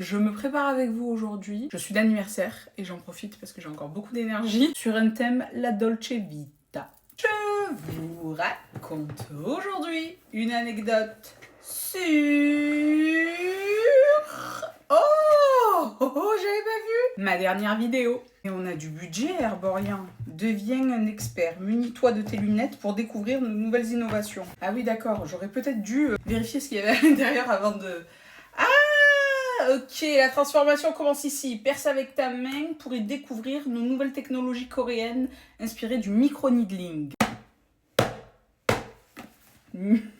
Je me prépare avec vous aujourd'hui. Je suis d'anniversaire et j'en profite parce que j'ai encore beaucoup d'énergie sur un thème, la Dolce Vita. Je vous raconte aujourd'hui une anecdote sur... Oh, j'avais pas vu ma dernière vidéo. Et on a du budget, Herborian. Deviens un expert. Munis-toi de tes lunettes pour découvrir de nouvelles innovations. Ah oui, d'accord. J'aurais peut-être dû vérifier ce qu'il y avait à l'intérieur avant de... Ah, ok. La transformation commence ici. Perce avec ta main pour y découvrir nos nouvelles technologies coréennes inspirées du micro-needling. Nul.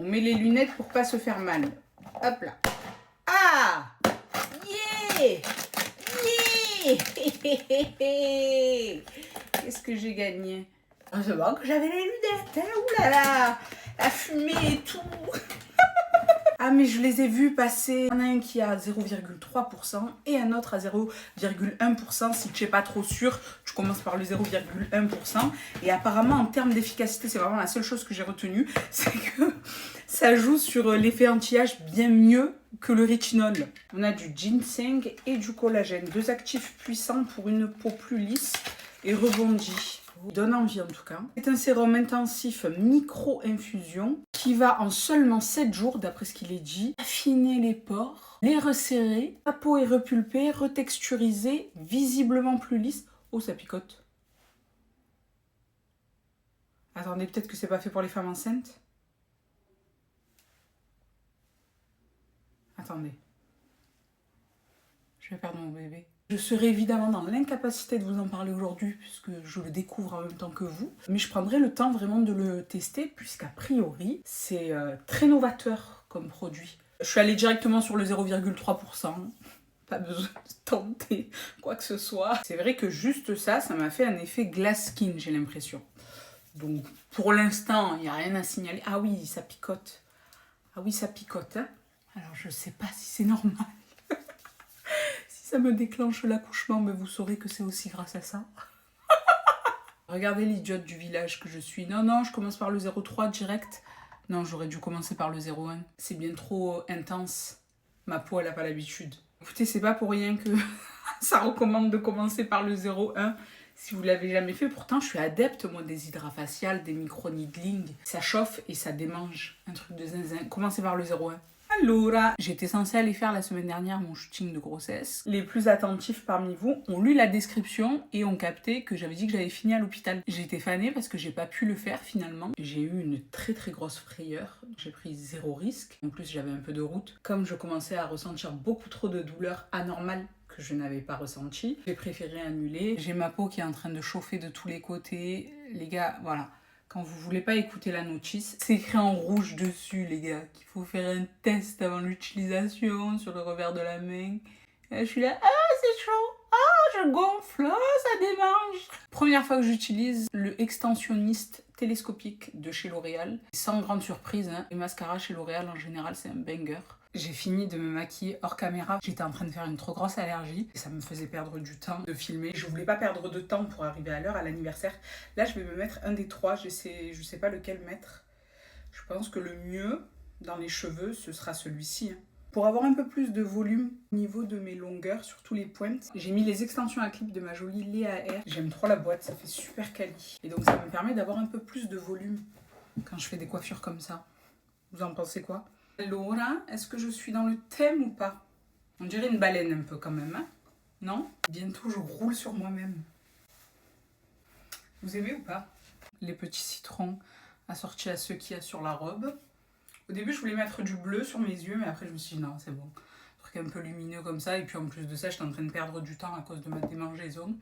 On met les lunettes pour pas se faire mal. Hop là. Ah! Yeah! Qu'est-ce que j'ai gagné? C'est bon que j'avais les lunettes, hein? Ouh là là! La fumée et tout! Ah mais je les ai vus passer. Il y en a un qui est à 0,3% et un autre à 0,1%. Si tu n'es pas trop sûr, tu commences par le 0,1%. Et apparemment, en termes d'efficacité, c'est vraiment la seule chose que j'ai retenue, c'est que ça joue sur l'effet anti-âge bien mieux que le rétinol. On a du ginseng et du collagène. Deux actifs puissants pour une peau plus lisse et rebondie. Donne envie en tout cas. C'est un sérum intensif micro-infusion qui va en seulement 7 jours, d'après ce qu'il est dit, affiner les pores, les resserrer, la peau est repulpée, retexturisée, visiblement plus lisse. Oh, ça picote. Attendez, peut-être que c'est pas fait pour les femmes enceintes. Attendez. Je vais perdre mon bébé. Je serai évidemment dans l'incapacité de vous en parler aujourd'hui puisque je le découvre en même temps que vous. Mais je prendrai le temps vraiment de le tester puisqu'a priori, c'est très novateur comme produit. Je suis allée directement sur le 0,3%. Pas besoin de tenter quoi que ce soit. C'est vrai que juste ça, ça m'a fait un effet glass skin, j'ai l'impression. Donc pour l'instant, il n'y a rien à signaler. Ah oui, ça picote. Ah oui, ça picote. Hein. Alors je sais pas si c'est normal. Si ça me déclenche l'accouchement, mais vous saurez que c'est aussi grâce à ça. Regardez l'idiote du village que je suis. Non, je commence par le 0,3 direct. Non, j'aurais dû commencer par le 0,1. C'est bien trop intense. Ma peau, elle n'a pas l'habitude. Écoutez, c'est pas pour rien que ça recommande de commencer par le 0,1 si vous l'avez jamais fait. Pourtant, je suis adepte, moi, des hydrafaciales, des micro-needling. Ça chauffe et ça démange. Un truc de zinzin. Commencez par le 0,1. Alors, j'étais censée aller faire la semaine dernière mon shooting de grossesse. Les plus attentifs parmi vous ont lu la description et ont capté que j'avais dit que j'avais fini à l'hôpital. J'ai été fanée parce que j'ai pas pu le faire finalement. J'ai eu une très grosse frayeur. J'ai pris 0 risque. En plus, j'avais un peu de route. Comme je commençais à ressentir beaucoup trop de douleurs anormales que je n'avais pas ressenti, j'ai préféré annuler. J'ai ma peau qui est en train de chauffer de tous les côtés. Les gars, voilà. Quand vous voulez pas écouter la notice, c'est écrit en rouge dessus, les gars, qu'il faut faire un test avant l'utilisation sur le revers de la main. Et je suis là, ah, c'est chaud, ah, je gonfle, ah, ça démange. Première fois que j'utilise le extensionniste télescopique de chez L'Oréal. Sans grande surprise, hein, les mascaras chez L'Oréal en général, c'est un banger. J'ai fini de me maquiller hors caméra. J'étais en train de faire une trop grosse allergie et ça me faisait perdre du temps de filmer. Je voulais pas perdre de temps pour arriver à l'heure à l'anniversaire. Là, je vais me mettre un des trois. Je sais pas lequel mettre. Je pense que le mieux dans les cheveux, ce sera celui-ci. Hein. Pour avoir un peu plus de volume au niveau de mes longueurs, surtout les pointes, j'ai mis les extensions à clip de ma jolie Léa R. J'aime trop la boîte, ça fait super quali. Et donc ça me permet d'avoir un peu plus de volume quand je fais des coiffures comme ça. Vous en pensez quoi? Laura, est-ce que je suis dans le thème ou pas? On dirait une baleine un peu quand même, hein? Non? Bientôt je roule sur moi-même. Vous aimez ou pas? Les petits citrons assortis à ceux qu'il y a sur la robe. Au début je voulais mettre du bleu sur mes yeux, mais après je me suis dit non, c'est bon. Un truc un peu lumineux comme ça, et puis en plus de ça, j'étais en train de perdre du temps à cause de ma démangeaison.